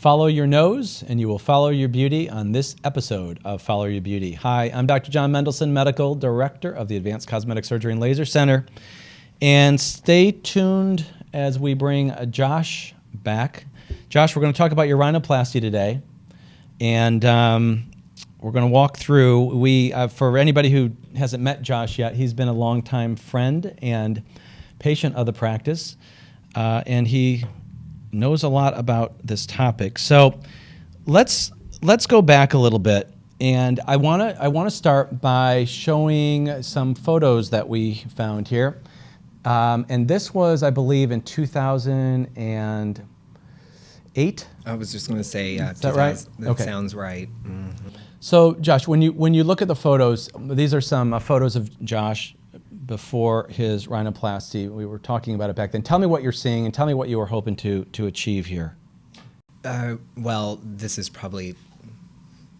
Follow your nose and you will follow your beauty on this episode of Follow Your Beauty. Hi, I'm Dr. John Mendelsohn, Medical Director of the Advanced Cosmetic Surgery and Laser Center. And stay tuned as we bring Josh back. Josh, we're going to talk about your rhinoplasty today. And we're going to walk through. For anybody who hasn't met Josh yet, he's been a longtime friend and patient of the practice. And he knows a lot about this topic. So let's go back a little bit, and I want to start by showing some photos that we found here. And this was, I believe, in 2008. I was just going to say, is that right? That okay. Sounds right. Mm-hmm. So, Josh, when you look at the photos, these are some photos of Josh before his rhinoplasty. We were talking about it back then. Tell me what you're seeing and tell me what you were hoping to achieve here. Well, this is probably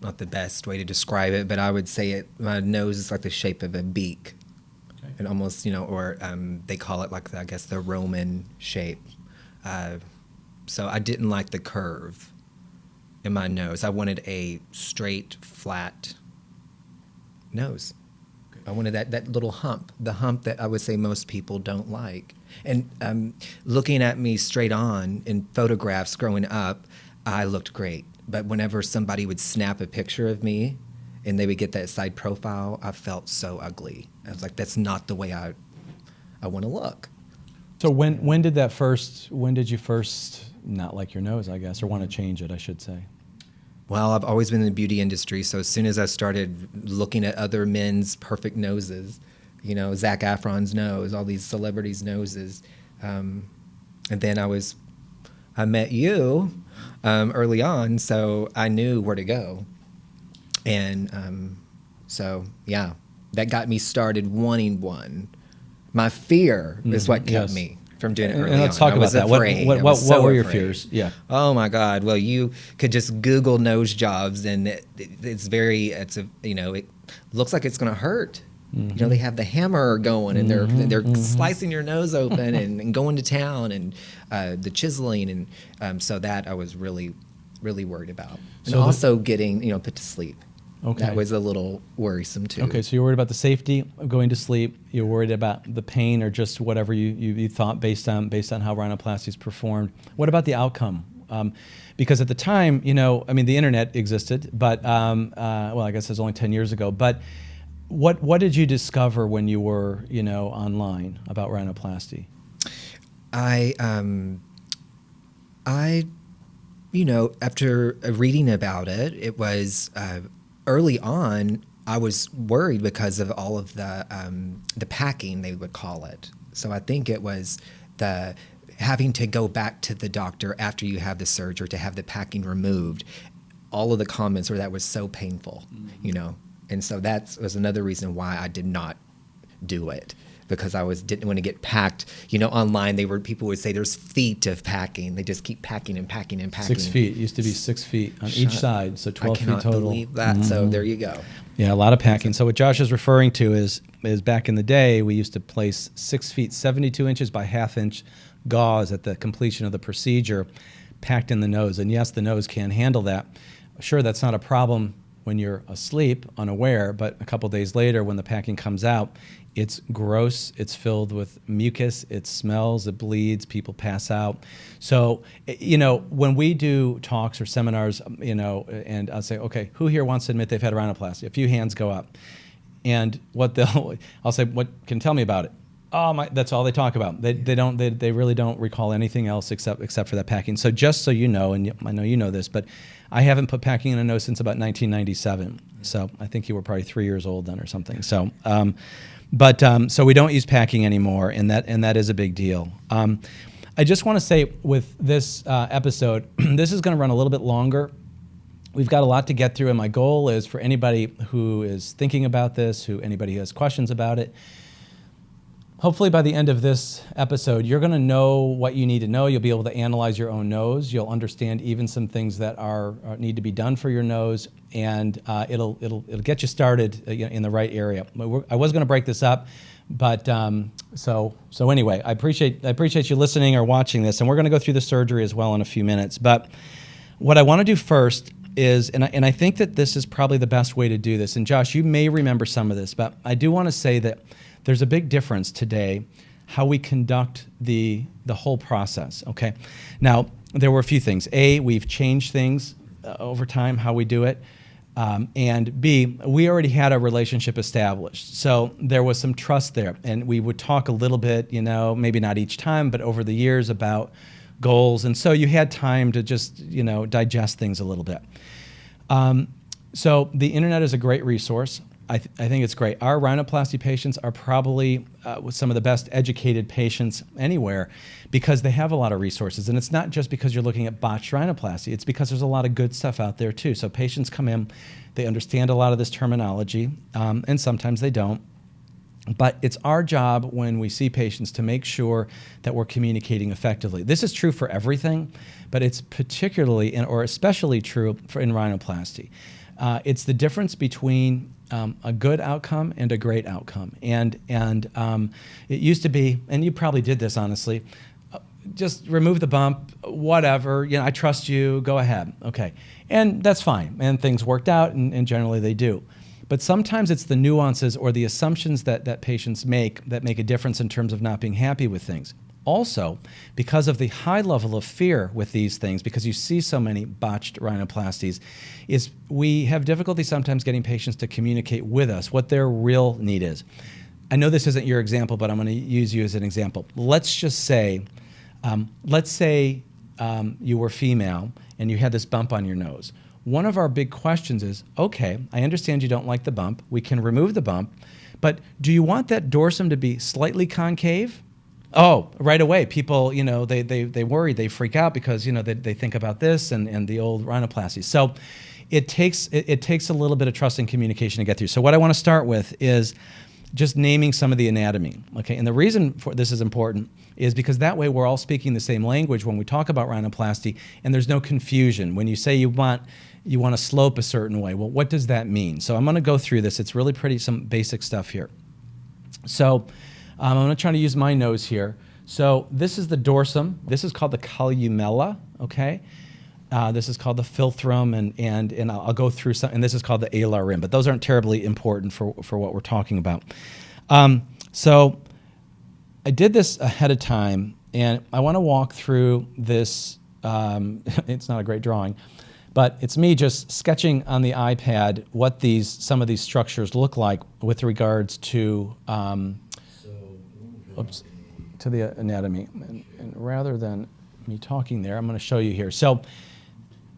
not the best way to describe it, but I would say my nose is like the shape of a beak. Okay. And almost, or they call it like, I guess, the Roman shape. So I didn't like the curve in my nose. I wanted a straight, flat nose. I wanted that little hump, the hump that I would say most people don't like. And looking at me straight on in photographs growing up, I looked great. But whenever somebody would snap a picture of me and they would get that side profile, I felt so ugly. I was like, that's not the way I want to look. So when did you first not like your nose, I guess, or want to change it, I should say? Well, I've always been in the beauty industry, so as soon as I started looking at other men's perfect noses, Zac Efron's nose, all these celebrities' noses, and then I met you early on, so I knew where to go. And so, yeah, that got me started wanting one. My fear is what kept me from doing it early on. And let's talk about that. What were your fears? Yeah. Oh my God. Well, you could just Google nose jobs, and it looks like it's going to hurt. Mm-hmm. They have the hammer going, and they're slicing your nose open and going to town, and the chiseling, and so that I was really, really worried about, and so also getting put to sleep. Okay. That was a little worrisome too. Okay, so you're worried about the safety of going to sleep. You're worried about the pain, or just whatever you thought based on how rhinoplasties performed. What about the outcome? Because at the time, the internet existed, but I guess it was only 10 years ago. But what did you discover when you were online about rhinoplasty? After reading about it, it was. Early on, I was worried because of all of the packing, they would call it. So I think it was the having to go back to the doctor after you have the surgery to have the packing removed. All of the comments were that was so painful, And so that was another reason why I did not do it, because I didn't want to get packed. Online people would say there's feet of packing. They just keep packing and packing and packing. 6 feet. It used to be 6 feet on each side, so 12 feet total. I cannot believe that. So there you go. Yeah, a lot of packing. So what Josh is referring to is back in the day, we used to place 6 feet, 72 inches by ½ inch gauze at the completion of the procedure, packed in the nose. And yes, the nose can handle that. Sure, that's not a problem when you're asleep, unaware, but a couple days later when the packing comes out, it's gross, it's filled with mucus, it smells, it bleeds, people pass out. So, when we do talks or seminars, and I'll say, okay, who here wants to admit they've had a rhinoplasty? A few hands go up. And I'll say, what can tell me about it? Oh, that's all they talk about. They really don't recall anything else except for that packing. So just so you know, and I know you know this, but I haven't put packing in a nose since about 1997. So I think you were probably 3 years old then or something. So, so we don't use packing anymore, and that is a big deal. I just want to say with this episode, this is going to run a little bit longer. We've got a lot to get through, and my goal is for anybody who is thinking about this, anybody who has questions about it, hopefully by the end of this episode, you're going to know what you need to know. You'll be able to analyze your own nose. You'll understand even some things that need to be done for your nose, and it'll get you started in the right area. I was going to break this up, but so anyway, I appreciate you listening or watching this, and we're going to go through the surgery as well in a few minutes. But what I want to do first is, and I think that this is probably the best way to do this, and Josh, you may remember some of this, but I do want to say that there's a big difference today how we conduct the whole process, okay? Now, there were a few things. A, we've changed things over time, how we do it. And B, we already had a relationship established. So there was some trust there. And we would talk a little bit, you know, maybe not each time, but over the years about goals. And so you had time to just, you know, digest things a little bit. So the internet is a great resource. I think it's great. Our rhinoplasty patients are probably some of the best educated patients anywhere because they have a lot of resources. And it's not just because you're looking at botched rhinoplasty. It's because there's a lot of good stuff out there too. So patients come in, they understand a lot of this terminology, and sometimes they don't. But it's our job when we see patients to make sure that we're communicating effectively. This is true for everything, but it's particularly or especially true in rhinoplasty. It's the difference between a good outcome and a great outcome. And it used to be, and you probably did this honestly, just remove the bump, whatever, you know, I trust you, go ahead, okay. And that's fine, and things worked out, and generally they do. But sometimes it's the nuances or the assumptions that patients make that make a difference in terms of not being happy with things. Also, because of the high level of fear with these things, because you see so many botched rhinoplasties, is we have difficulty sometimes getting patients to communicate with us what their real need is. I know this isn't your example, but I'm going to use you as an example. Let's just say, you were female and you had this bump on your nose. One of our big questions is, okay, I understand you don't like the bump. We can remove the bump, but do you want that dorsum to be slightly concave? Oh, right away, people, you know, they worry, they freak out because, you know, they think about this and the old rhinoplasty. So it takes a little bit of trust and communication to get through. So what I want to start with is just naming some of the anatomy, okay? And the reason for this is important is because that way we're all speaking the same language when we talk about rhinoplasty, and there's no confusion. When you say you want to slope a certain way, well, what does that mean? So I'm going to go through this. It's really some basic stuff here. So I'm going to try to use my nose here. So this is the dorsum. This is called the columella, okay? This is called the philtrum, and I'll go through some, and this is called the alar rim, but those aren't terribly important for what we're talking about. So I did this ahead of time, and I want to walk through this. It's not a great drawing, but it's me just sketching on the iPad what some of these structures look like with regards to to the anatomy. And rather than me talking there, I'm going to show you here. So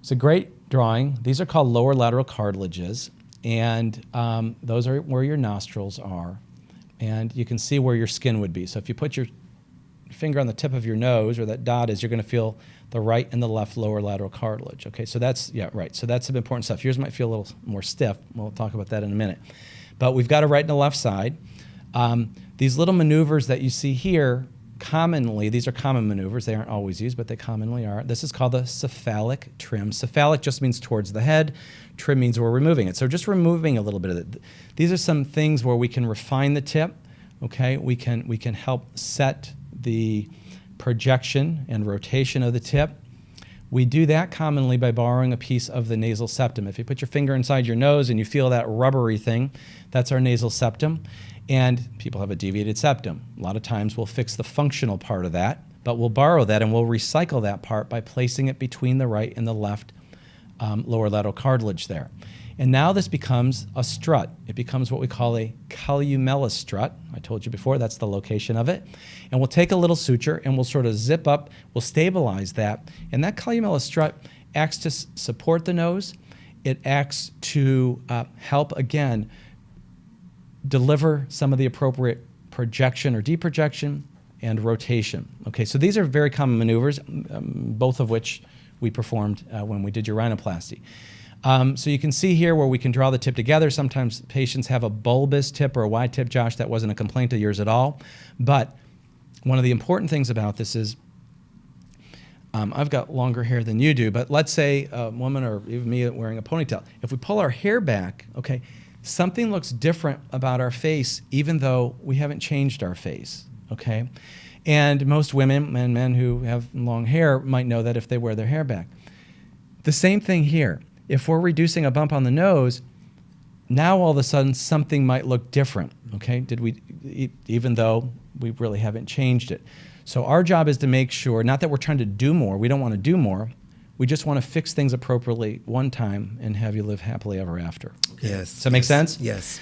it's a great drawing. These are called lower lateral cartilages, and those are where your nostrils are. And you can see where your skin would be. So if you put your finger on the tip of your nose, or that dot is, you're going to feel the right and the left lower lateral cartilage. Okay, so that's, yeah, right. So that's some important stuff. Yours might feel a little more stiff. We'll talk about that in a minute. But we've got a right and a left side. These little maneuvers that you see here, commonly, these are common maneuvers. They aren't always used, but they commonly are. This is called the cephalic trim. Cephalic just means towards the head. Trim means we're removing it. So just removing a little bit of it. These are some things where we can refine the tip. Okay, we can help set the projection and rotation of the tip. We do that commonly by borrowing a piece of the nasal septum. If you put your finger inside your nose and you feel that rubbery thing, that's our nasal septum. And people have a deviated septum. A lot of times we'll fix the functional part of that, but we'll borrow that and we'll recycle that part by placing it between the right and the left lower lateral cartilage there. And now this becomes a strut. It becomes what we call a columella strut. I told you before, that's the location of it. And we'll take a little suture and we'll sort of zip up, we'll stabilize that. And that columella strut acts to support the nose. It acts to help, again, deliver some of the appropriate projection or deprojection and rotation. Okay, so these are very common maneuvers, both of which we performed when we did your rhinoplasty. So you can see here where we can draw the tip together. Sometimes patients have a bulbous tip or a wide tip. Josh, that wasn't a complaint of yours at all. But one of the important things about this is, I've got longer hair than you do, but let's say a woman or even me wearing a ponytail. If we pull our hair back, okay, something looks different about our face even though we haven't changed our face, okay? And most women and men who have long hair might know that if they wear their hair back. The same thing here. If we're reducing a bump on the nose, now all of a sudden something might look different, okay? Even though we really haven't changed it. So our job is to make sure, not that we're trying to do more, we don't want to do more, we just want to fix things appropriately one time and have you live happily ever after. Yes. Does that make sense? Yes.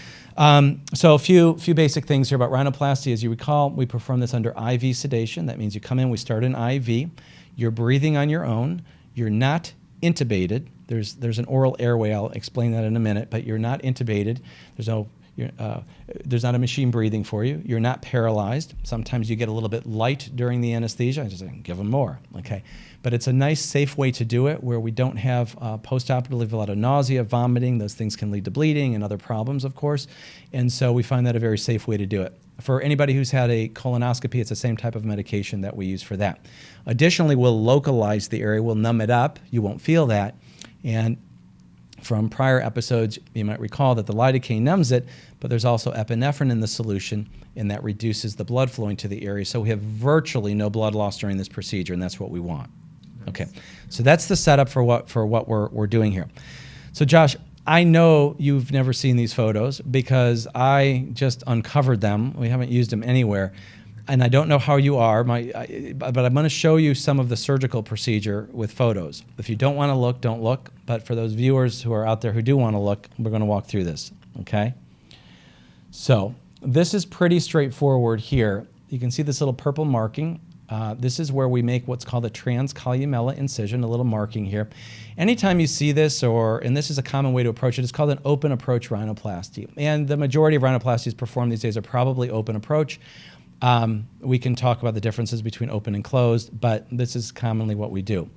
So a few basic things here about rhinoplasty. As you recall, we perform this under IV sedation. That means you come in, we start an IV, you're breathing on your own, you're not intubated. There's an oral airway, I'll explain that in a minute, but you're not intubated. There's not a machine breathing for you. You're not paralyzed. Sometimes you get a little bit light during the anesthesia. I just say, give them more, okay? But it's a nice, safe way to do it where we don't have post-operatively a lot of nausea, vomiting. Those things can lead to bleeding and other problems, of course. And so we find that a very safe way to do it. For anybody who's had a colonoscopy, it's the same type of medication that we use for that. Additionally, we'll localize the area. We'll numb it up. You won't feel that. And from prior episodes, you might recall that the lidocaine numbs it, but there's also epinephrine in the solution, and that reduces the blood flowing to the area. So we have virtually no blood loss during this procedure, and that's what we want. Nice. Okay, so that's the setup for what we're doing here. So Josh, I know you've never seen these photos because I just uncovered them. We haven't used them anywhere. And I don't know how you are, but I'm going to show you some of the surgical procedure with photos. If you don't want to look, don't look. But for those viewers who are out there who do want to look, we're going to walk through this, okay? So this is pretty straightforward here. You can see this little purple marking. This is where we make what's called a transcolumella incision, a little marking here. Anytime you see this, and this is a common way to approach it, it's called an open approach rhinoplasty. And the majority of rhinoplasties performed these days are probably open approach. We can talk about the differences between open and closed, but this is commonly what we do.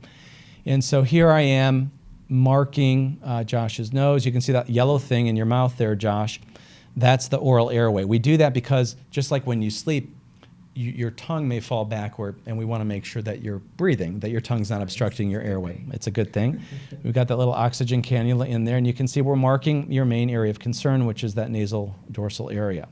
And so here I am marking Josh's nose. You can see that yellow thing in your mouth there, Josh. That's the oral airway. We do that because just like when you sleep, your tongue may fall backward, and we want to make sure that you're breathing, that your tongue's not obstructing your airway. It's a good thing. We've got that little oxygen cannula in there, and you can see we're marking your main area of concern, which is that nasal dorsal area.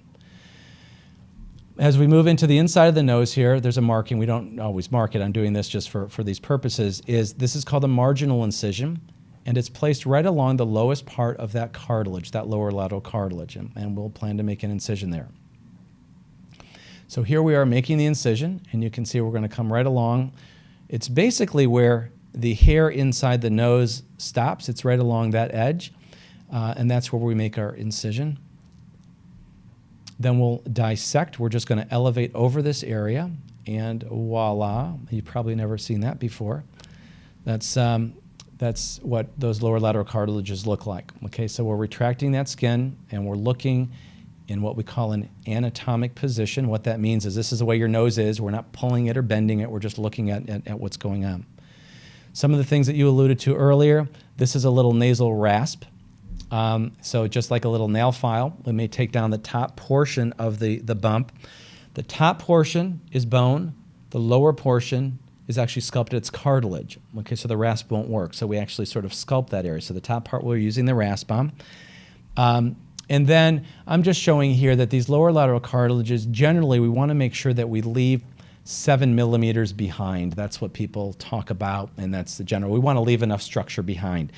As we move into the inside of the nose here, there's a marking. We don't always mark it. I'm doing this just for these purposes. This is called a marginal incision, and it's placed right along the lowest part of that cartilage, that lower lateral cartilage, and we'll plan to make an incision there. So here we are making the incision, and you can see we're going to come right along. It's basically where the hair inside the nose stops. It's right along that edge, and that's where we make our incision. Then we'll dissect. We're just going to elevate over this area, and voila. You've probably never seen that before. That's what those lower lateral cartilages look like. Okay, so we're retracting that skin, and we're looking in what we call an anatomic position. What that means is this is the way your nose is. We're not pulling it or bending it. We're just looking at what's going on. Some of the things that you alluded to earlier, this is a little nasal rasp. So just like a little nail file, we may take down the top portion of the bump. The top portion is bone. The lower portion is actually sculpted. It's cartilage. Okay, so the rasp won't work. So we actually sort of sculpt that area. So the top part we're using the rasp on. And then I'm just showing here that these lower lateral cartilages, generally we want to make sure that we leave 7 millimeters behind. That's what people talk about, and that's the general. We want to leave enough structure behind.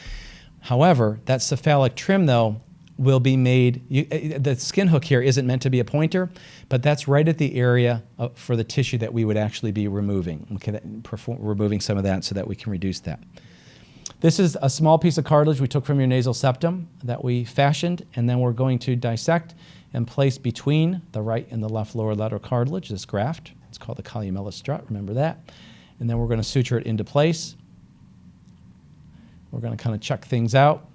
However, that cephalic trim, though, will be made, the skin hook here isn't meant to be a pointer, but that's right at the area for the tissue that we would actually be removing. Okay, removing some of that so that we can reduce that. This is a small piece of cartilage we took from your nasal septum that we fashioned, and then we're going to dissect and place between the right and the left lower lateral cartilage, this graft. It's called the columella strut, remember that. And then we're going to suture it into place. We're going to kind of check things out.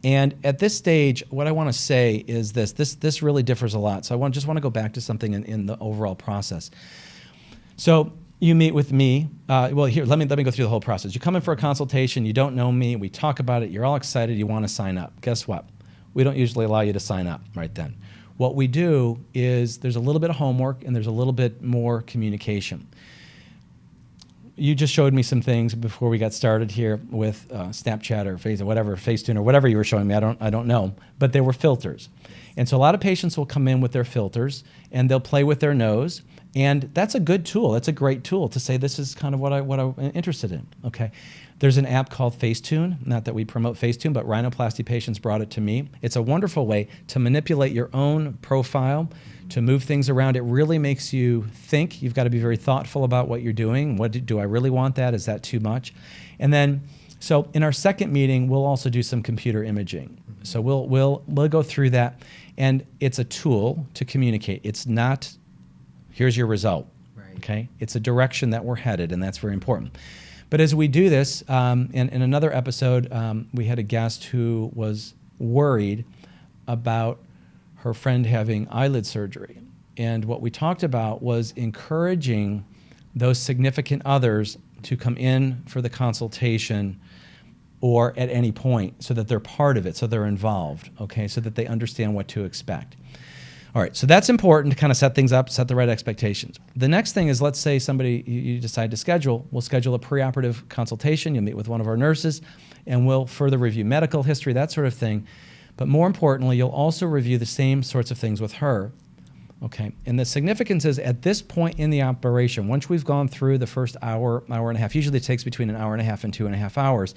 And at this stage, what I want to say is this really differs a lot. So I just want to go back to something in the overall process. So you meet with me. Well, here, let me go through the whole process. You come in for a consultation. You don't know me. We talk about it. You're all excited. You want to sign up. Guess what? We don't usually allow you to sign up right then. What we do is there's a little bit of homework and there's a little bit more communication. You just showed me some things before we got started here with Snapchat or Facetune or whatever you were showing me. I don't know, but they were filters. And so a lot of patients will come in with their filters and they'll play with their nose. And that's a good tool. That's a great tool to say this is kind of what I'm interested in. Okay. There's an app called Facetune. Not that we promote Facetune, but rhinoplasty patients brought it to me. It's a wonderful way to manipulate your own profile, to move things around. It really makes you think. You've got to be very thoughtful about what you're doing. Do I really want that? Is that too much? And then, so in our second meeting, we'll also do some computer imaging. So we'll go through that, and it's a tool to communicate. It's not, here's your result. Right. Okay? It's a direction that we're headed, and that's very important. But as we do this, in another episode, we had a guest who was worried about her friend having eyelid surgery. And what we talked about was encouraging those significant others to come in for the consultation or at any point so that they're part of it, so they're involved, okay, so that they understand what to expect. All right, so that's important to kind of set things up, set the right expectations. The next thing is, let's say somebody you decide to schedule. We'll schedule a preoperative consultation. You'll meet with one of our nurses, and we'll further review medical history, that sort of thing. But more importantly, you'll also review the same sorts of things with her. Okay, and the significance is at this point in the operation, once we've gone through the first hour, hour and a half, usually it takes between an hour and a half and 2.5 hours.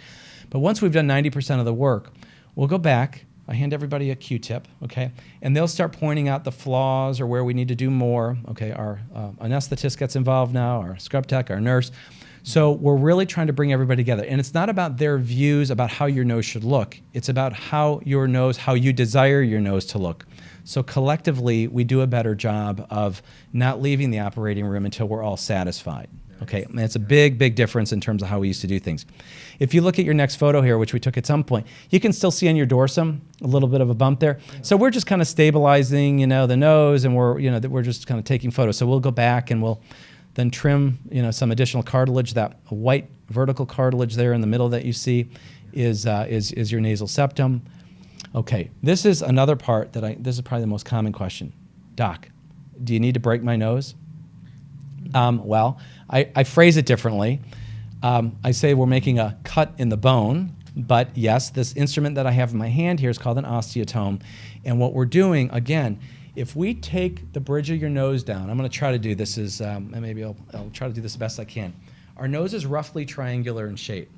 But once we've done 90% of the work, we'll go back. I hand everybody a Q-tip, okay? And they'll start pointing out the flaws or where we need to do more, okay? Our anesthetist gets involved now, our scrub tech, our nurse. So we're really trying to bring everybody together. And it's not about their views about how your nose should look. It's about how you desire your nose to look. So collectively, we do a better job of not leaving the operating room until we're all satisfied. Okay, and it's a big, big difference in terms of how we used to do things. If you look at your next photo here, which we took at some point, you can still see on your dorsum a little bit of a bump there. So we're just kind of stabilizing, the nose, and we're just kind of taking photos. So we'll go back and we'll then trim, some additional cartilage. That white vertical cartilage there in the middle that you see is your nasal septum. Okay, this is another part this is probably the most common question. Doc, do you need to break my nose? Well, I phrase it differently. I say we're making a cut in the bone, but yes, this instrument that I have in my hand here is called an osteotome. And what we're doing, again, if we take the bridge of your nose down, I'm going to try to do this and maybe I'll try to do this the best I can. Our nose is roughly triangular in shape.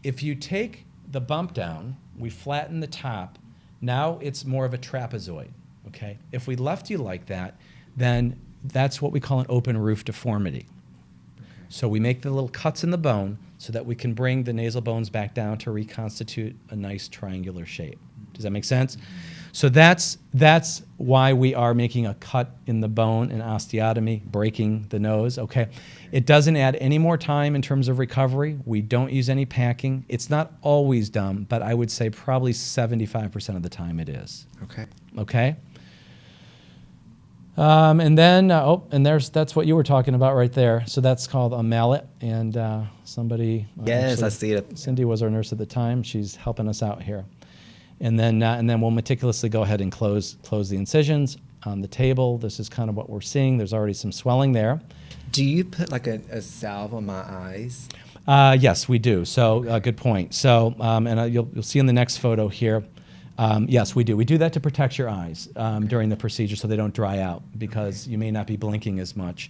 If you take the bump down, we flatten the top, now it's more of a trapezoid, okay? If we left you like that, then that's what we call an open roof deformity. So we make the little cuts in the bone so that we can bring the nasal bones back down to reconstitute a nice triangular shape. Does that make sense? So that's why we are making a cut in the bone in osteotomy, breaking the nose, okay? It doesn't add any more time in terms of recovery. We don't use any packing. It's not always done, but I would say probably 75% of the time it is. Okay. Okay? And then, that's what you were talking about right there. So that's called a mallet, and somebody. Yes, I see it. Cindy was our nurse at the time. She's helping us out here, and then we'll meticulously go ahead and close the incisions on the table. This is kind of what we're seeing. There's already some swelling there. Do you put like a salve on my eyes? Yes, we do. So good point. So you'll see in the next photo here. Yes, we do. We do that to protect your eyes during the procedure so they don't dry out, because you may not be blinking as much,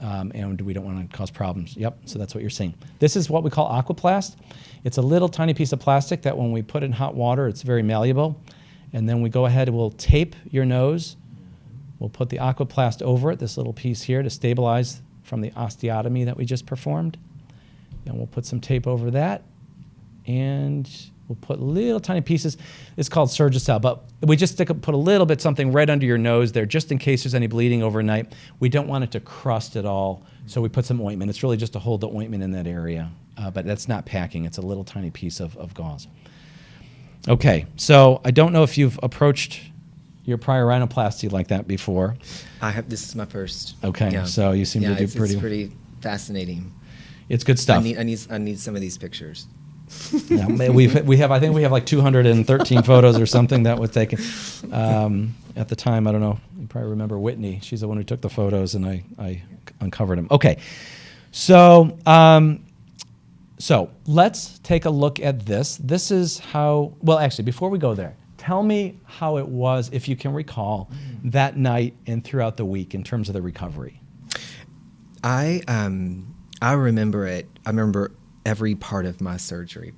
and we don't want to cause problems. Yep, so that's what you're seeing. This is what we call aquaplast. It's a little tiny piece of plastic that when we put in hot water, it's very malleable. And then we go ahead and we'll tape your nose. We'll put the aquaplast over it, this little piece here, to stabilize from the osteotomy that we just performed. And we'll put some tape over that. And we'll put little tiny pieces. It's called Surgicel, but we just put a little bit something right under your nose there, just in case there's any bleeding overnight. We don't want it to crust at all, so we put some ointment. It's really just to hold the ointment in that area, but that's not packing. It's a little tiny piece of gauze. Okay, so I don't know if you've approached your prior rhinoplasty like that before. I have. This is my first. Okay, yeah. So you seem to do pretty. It's pretty fascinating. It's good stuff. I need some of these pictures. Yeah, we have I think we have like 213 photos or something that was taken at the time. I don't know. You probably remember Whitney. She's the one who took the photos, and I uncovered them. Okay, so let's take a look at this. This is how. Well, actually, before we go there, tell me how it was, if you can recall, that night and throughout the week in terms of the recovery. I remember it. I remember every part of my surgery,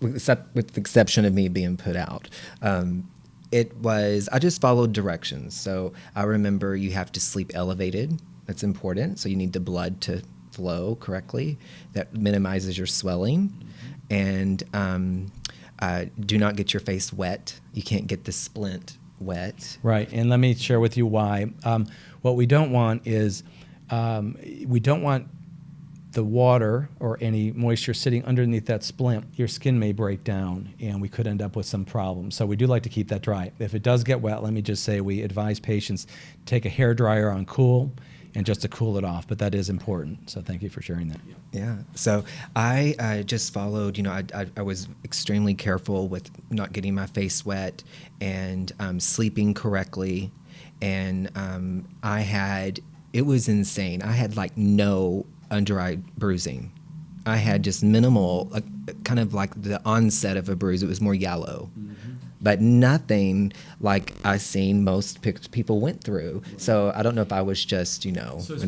with the exception of me being put out. I just followed directions. So I remember you have to sleep elevated. That's important. So you need the blood to flow correctly. That minimizes your swelling. And do not get your face wet. You can't get the splint wet. Right. And let me share with you why. What we don't want is we don't want the water or any moisture sitting underneath that splint. Your skin may break down and we could end up with some problems. So we do like to keep that dry. If it does get wet, let me just say we advise patients take a hair dryer on cool and just to cool it off, but that is important. So thank you for sharing that. Yeah. So I just followed, I was extremely careful with not getting my face wet and sleeping correctly. And it was insane. I had like no under eye bruising. I had just minimal, kind of like the onset of a bruise. It was more yellow, but nothing like I've seen most people went through. So I don't know if I was just, an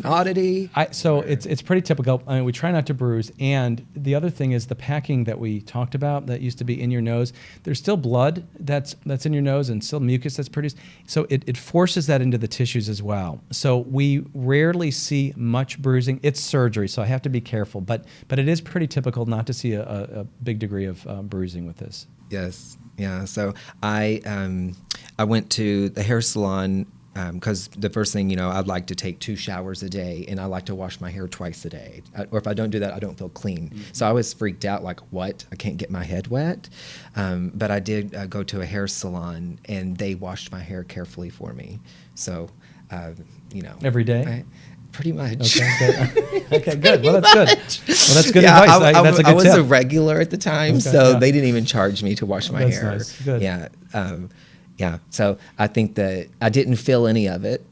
oddity. It's pretty typical. I mean, we try not to bruise. And the other thing is the packing that we talked about that used to be in your nose. There's still blood that's in your nose and still mucus that's produced. So it forces that into the tissues as well. So we rarely see much bruising. It's surgery, so I have to be careful. But it is pretty typical not to see a big degree of bruising with this. Yes. Yeah. So I went to the hair salon because the first thing, I'd like to take 2 showers a day, and I like to wash my hair twice a day. Or if I don't do that, I don't feel clean. Mm-hmm. So I was freaked out, like, what? I can't get my head wet? But I did go to a hair salon, and they washed my hair carefully for me. So, Every day? Pretty much. Okay, good. Well, that's good. Well, that's good advice. That's a good I was tip. a regular at the time, they didn't even charge me to wash my hair. Nice. Good. Yeah. So I think that I didn't feel any of it.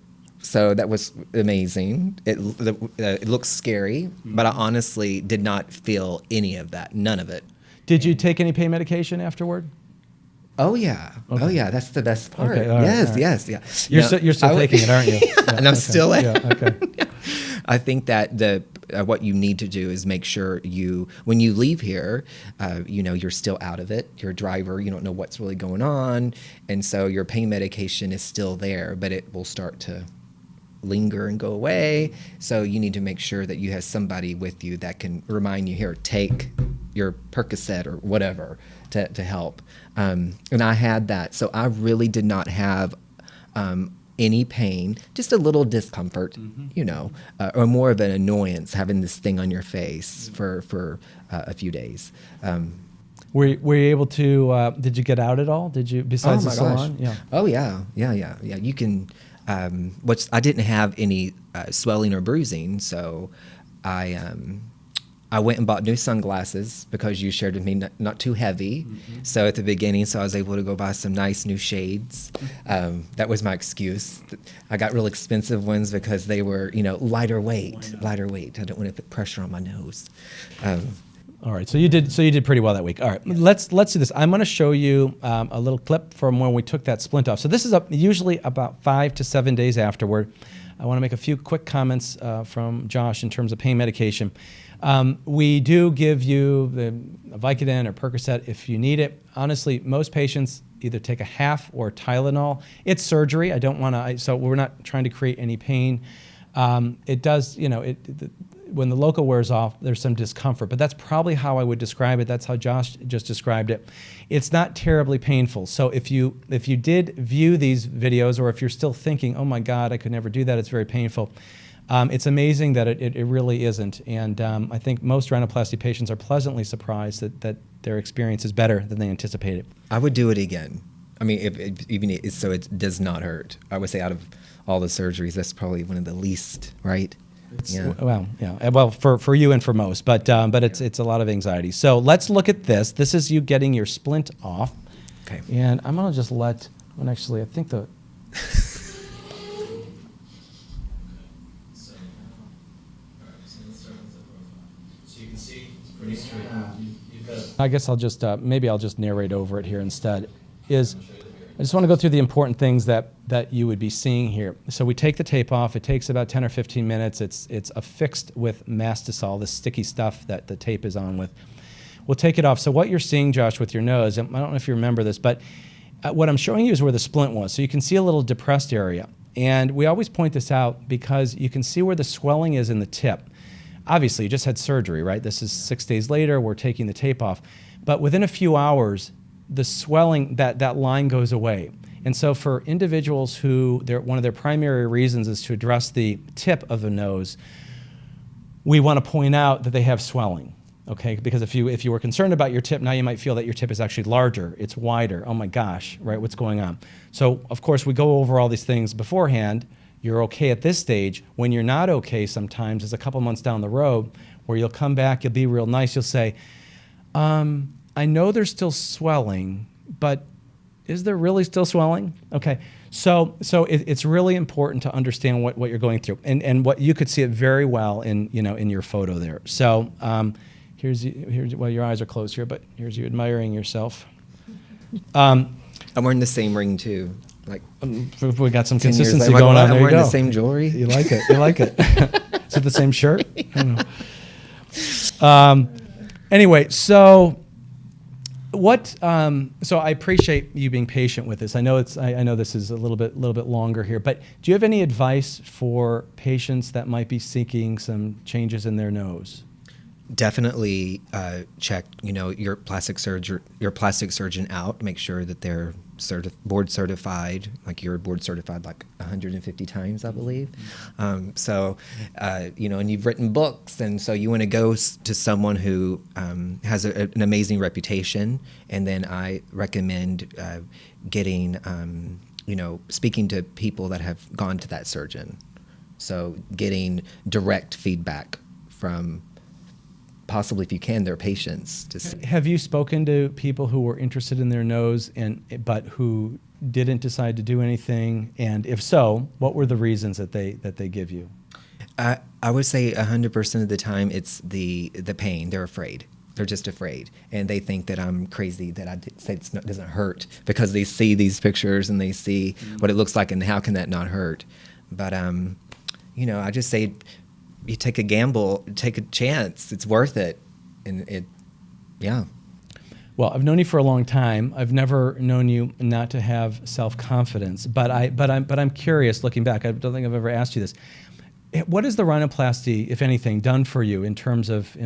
So that was amazing. It looks scary, but I honestly did not feel any of that. None of it. Did you take any pain medication afterward? Oh yeah. Okay. Oh yeah. That's the best part. Okay, yes. Yeah. You're still taking it, aren't you? Yeah, and I'm still. Yeah. Okay. I think that what you need to do is make sure when you leave here, you're still out of it. You're a driver. You don't know what's really going on, and so your pain medication is still there, but it will start to linger and go away. So you need to make sure that you have somebody with you that can remind you, here, take your Percocet or whatever to help. And I had that. So I really did not have any pain, just a little discomfort, or more of an annoyance having this thing on your face for a few days. Were you able to, did you get out at all? Did you, besides the salon? Gosh. Yeah. Oh, yeah. You can, I didn't have any swelling or bruising, so I went and bought new sunglasses because you shared with me not too heavy. Mm-hmm. So at the beginning, I was able to go buy some nice new shades. That was my excuse. I got real expensive ones because they were, lighter weight. I don't want to put pressure on my nose. All right, so you did pretty well that week. All right, yeah. Let's do this. I'm going to show you a little clip from when we took that splint off. So this is usually about 5 to 7 days afterward. I want to make a few quick comments from Josh in terms of pain medication. We do give you the Vicodin or Percocet if you need it. Honestly, most patients either take a half or Tylenol. It's surgery. I don't want to. So we're not trying to create any pain. It does, when the local wears off, there's some discomfort, but that's probably how I would describe it. That's how Josh just described it. It's not terribly painful. So if you did view these videos, or if you're still thinking, oh my God, I could never do that, it's very painful, it's amazing that it really isn't. And I think most rhinoplasty patients are pleasantly surprised that their experience is better than they anticipated. I would do it again. I mean, so it does not hurt. I would say out of all the surgeries, that's probably one of the least, right? Well, for you and for most, but it's a lot of anxiety. So let's look at this. This is you getting your splint off. Okay. And I'm gonna just I think the. So you can see it's pretty straight. I guess I'll just maybe I'll just narrate over it here instead. I just want to go through the important things that you would be seeing here. So we take the tape off. It takes about 10 or 15 minutes. It's affixed with mastisol, this sticky stuff that the tape is on with. We'll take it off. So what you're seeing, Josh, with your nose, I don't know if you remember this, but what I'm showing you is where the splint was. So you can see a little depressed area. And we always point this out because you can see where the swelling is in the tip. Obviously, you just had surgery, right? This is 6 days later. We're taking the tape off. But within a few hours, the swelling, that line goes away. And so for individuals who, one of their primary reasons is to address the tip of the nose, we want to point out that they have swelling, okay? Because if you were concerned about your tip, now you might feel that your tip is actually larger, it's wider. Oh my gosh, right, what's going on? So of course we go over all these things beforehand. You're okay at this stage. When you're not okay sometimes is a couple months down the road where you'll come back, you'll be real nice, you'll say, I know there's still swelling, but is there really still swelling? Okay, so it's really important to understand what you're going through, and what you could see it very well in your photo there. So here's well, your eyes are closed here, but here's you admiring yourself. I'm wearing the same ring too. Like we got some 10 years consistency later, going on. There I'm you wearing go. the same jewelry. You like it? You like it? Is it the same shirt? I don't know. Anyway, so. So I appreciate you being patient with this. I know I know this is a little bit longer here, but do you have any advice for patients that might be seeking some changes in their nose? Definitely check, your plastic surgeon out. Make sure that they're board certified. Like you're board certified like 150 times, I believe. And you've written books, and so you want to go to someone who has an amazing reputation. And then I recommend getting, speaking to people that have gone to that surgeon. So getting direct feedback from, possibly, if you can, their patients. Have you spoken to people who were interested in their nose but who didn't decide to do anything? And if so, what were the reasons that they give you? I would say 100% of the time it's the pain. They're afraid. They're just afraid, and they think that I'm crazy that I say it doesn't hurt because they see these pictures and they see what it looks like, and how can that not hurt? But I just say, you take a gamble, take a chance. It's worth it, and yeah. Well, I've known you for a long time. I've never known you not to have self-confidence. But I'm curious. Looking back, I don't think I've ever asked you this. What has the rhinoplasty, if anything, done for you in terms of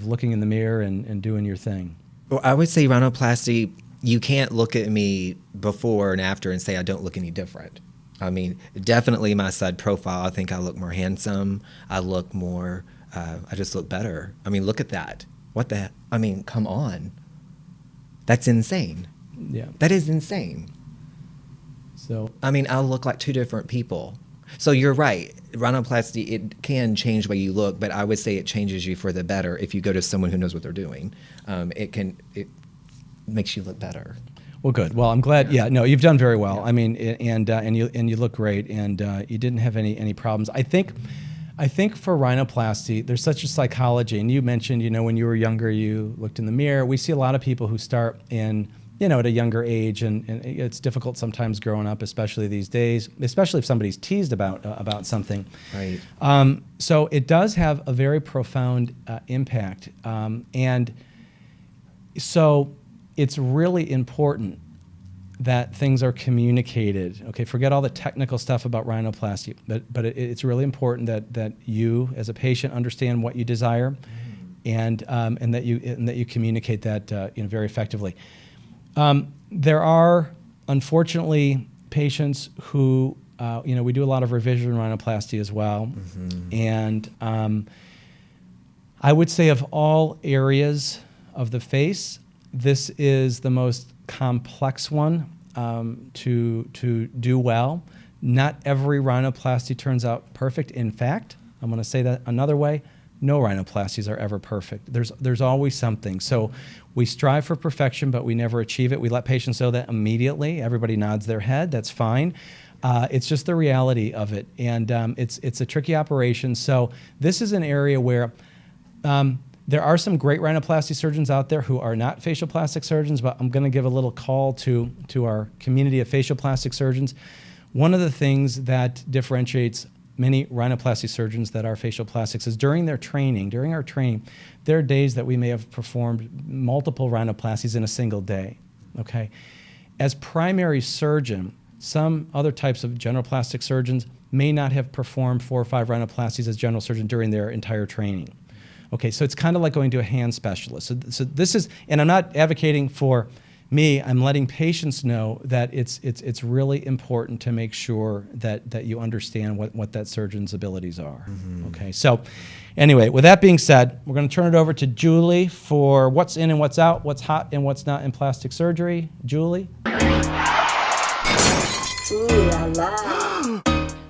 looking in the mirror and doing your thing? Well, I would say rhinoplasty. You can't look at me before and after and say I don't look any different. I mean, definitely my side profile, I think I look more handsome. I look more, I just look better. I mean, look at that. What the heck? I mean, come on. That's insane. Yeah. That is insane. So, I mean, I'll look like two different people. So you're right. Rhinoplasty, it can change the way you look, but I would say it changes you for the better if you go to someone who knows what they're doing. It makes you look better. Well, good. Well, I'm glad. Yeah, no, you've done very well. Yeah. I mean, and you look great, and you didn't have any problems. I think for rhinoplasty, there's such a psychology, and you mentioned, when you were younger, you looked in the mirror. We see a lot of people who start at a younger age, and it's difficult sometimes growing up, especially these days, especially if somebody's teased about something. Right. So it does have a very profound impact, and so it's really important that things are communicated. Okay, forget all the technical stuff about rhinoplasty, but it's really important that you, as a patient, understand what you desire, and that you communicate that very effectively. There are, unfortunately, patients who we do a lot of revision rhinoplasty as well, and I would say of all areas of the face, this is the most complex one to do well. Not every rhinoplasty turns out perfect. In fact, I'm going to say that another way: no rhinoplasties are ever perfect. There's always something. So we strive for perfection, but we never achieve it. We let patients know that immediately. Everybody nods their head. That's fine. It's just the reality of it, and it's a tricky operation. So this is an area where There are some great rhinoplasty surgeons out there who are not facial plastic surgeons, but I'm going to give a little call to our community of facial plastic surgeons. One of the things that differentiates many rhinoplasty surgeons that are facial plastics is during our training, there are days that we may have performed multiple rhinoplasties in a single day, okay? As primary surgeon, some other types of general plastic surgeons may not have performed 4 or 5 rhinoplasties as general surgeon during their entire training. Okay, so it's kind of like going to a hand specialist. So this is, and I'm not advocating for me, I'm letting patients know that it's really important to make sure that you understand what that surgeon's abilities are. Mm-hmm. Okay, so anyway, with that being said, we're going to turn it over to Julie for what's in and what's out, what's hot and what's not in plastic surgery. Julie? Ooh la la.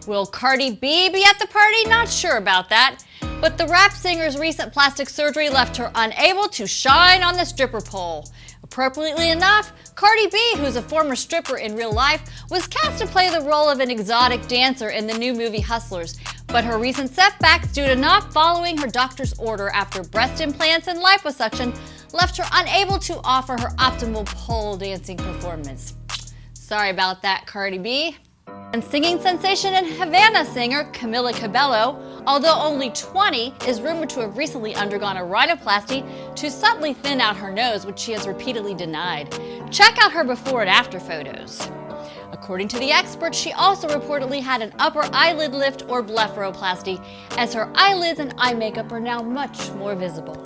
Will Cardi B be at the party? Not sure about that. But the rap singer's recent plastic surgery left her unable to shine on the stripper pole. Appropriately enough, Cardi B, who's a former stripper in real life, was cast to play the role of an exotic dancer in the new movie Hustlers. But her recent setbacks due to not following her doctor's order after breast implants and liposuction left her unable to offer her optimal pole dancing performance. Sorry about that, Cardi B. And singing sensation and Havana singer Camila Cabello, although only 20, is rumored to have recently undergone a rhinoplasty to subtly thin out her nose, which she has repeatedly denied. Check out her before and after photos. According to the experts, she also reportedly had an upper eyelid lift or blepharoplasty, as her eyelids and eye makeup are now much more visible.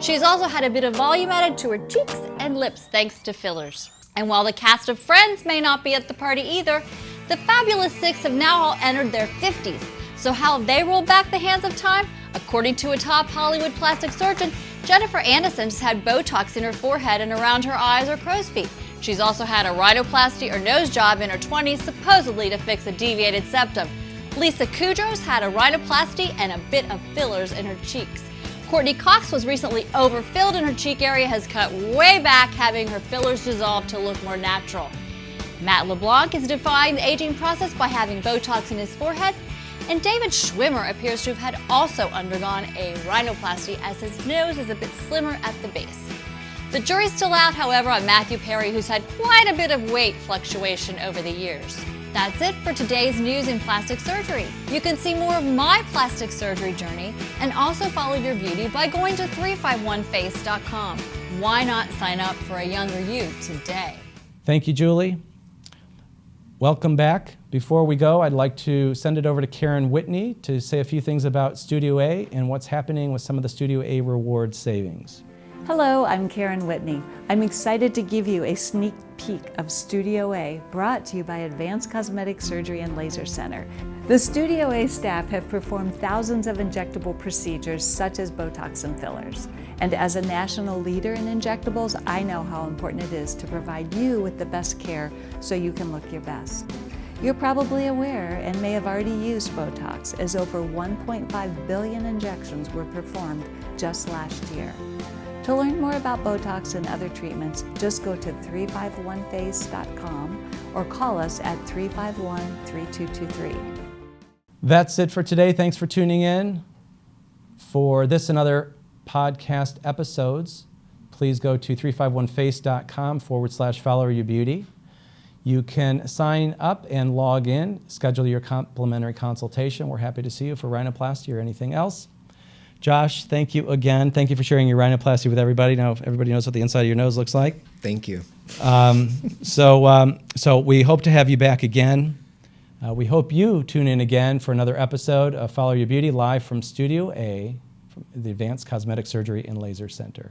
She's also had a bit of volume added to her cheeks and lips thanks to fillers. And while the cast of Friends may not be at the party either, the Fabulous Six have now all entered their 50s. So how have they rolled back the hands of time? According to a top Hollywood plastic surgeon, Jennifer Aniston has had Botox in her forehead and around her eyes or crow's feet. She's also had a rhinoplasty or nose job in her 20s, supposedly to fix a deviated septum. Lisa Kudrow's had a rhinoplasty and a bit of fillers in her cheeks. Courtney Cox was recently overfilled and her cheek area has cut way back, having her fillers dissolved to look more natural. Matt LeBlanc is defying the aging process by having Botox in his forehead, and David Schwimmer appears to have had also undergone a rhinoplasty as his nose is a bit slimmer at the base. The jury's still out, however, on Matthew Perry, who's had quite a bit of weight fluctuation over the years. That's it for today's news in plastic surgery. You can see more of my plastic surgery journey and also follow your beauty by going to 351face.com. Why not sign up for a younger you today? Thank you, Julie. Welcome back. Before we go, I'd like to send it over to Karen Whitney to say a few things about Studio A and what's happening with some of the Studio A reward savings. Hello, I'm Karen Whitney. I'm excited to give you a sneak peek of Studio A, brought to you by Advanced Cosmetic Surgery and Laser Center. The Studio A staff have performed thousands of injectable procedures such as Botox and fillers. And as a national leader in injectables, I know how important it is to provide you with the best care so you can look your best. You're probably aware and may have already used Botox, as over 1.5 billion injections were performed just last year. To learn more about Botox and other treatments, just go to 351face.com or call us at 351-3223. That's it for today. Thanks for tuning in. For this and other podcast episodes, please go to 351face.com/followyoubeauty. You can sign up and log in, schedule your complimentary consultation. We're happy to see you for rhinoplasty or anything else. Josh, thank you again. Thank you for sharing your rhinoplasty with everybody. Now everybody knows what the inside of your nose looks like. Thank you. So we hope to have you back again. We hope you tune in again for another episode of Follow Your Beauty live from Studio A, from the Advanced Cosmetic Surgery and Laser Center.